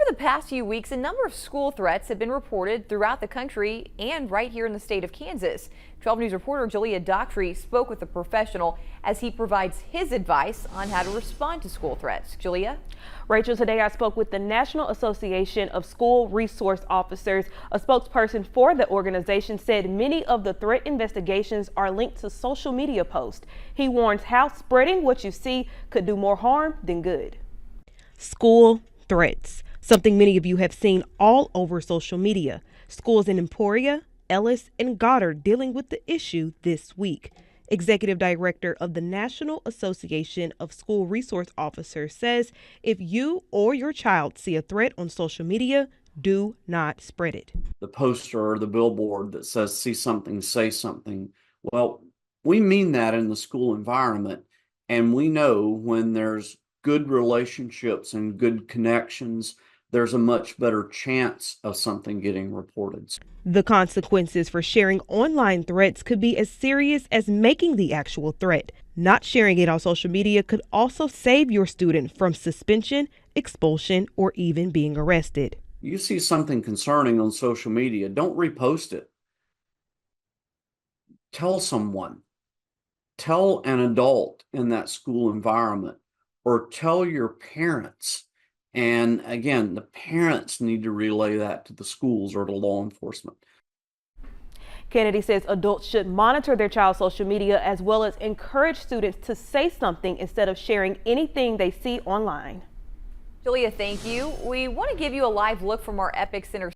the past few weeks, a number of school threats have been reported throughout the country and right here in the state of Kansas. 12 News reporter Julia Doctry spoke with a professional as he provides his advice on how to respond to school threats. Julia? Rachel, today I spoke with the National Association of School Resource Officers. A spokesperson for the organization said many of the threat investigations are linked to social media posts. He warns how spreading what you see could do more harm than good. School threats, something many of you have seen all over social media. Schools in Emporia, Ellis, and Goddard dealing with the issue this week. Executive Director of the National Association of School Resource Officers says if you or your child see a threat on social media, do not spread it. The poster or the billboard that says see something, say something. Well, we mean that in the school environment, and we know when there's good relationships and good connections, there's a much better chance of something getting reported. The consequences for sharing online threats could be as serious as making the actual threat. Not sharing it on social media could also save your student from suspension, expulsion, or even being arrested. You see something concerning on social media, don't repost it. Tell someone. Tell an adult in that school environment, or tell your parents. And again, the parents need to relay that to the schools or to law enforcement. Kennedy says adults should monitor their child's social media as well as encourage students to say something instead of sharing anything they see online. Julia, thank you. We want to give you a live look from our Epic Center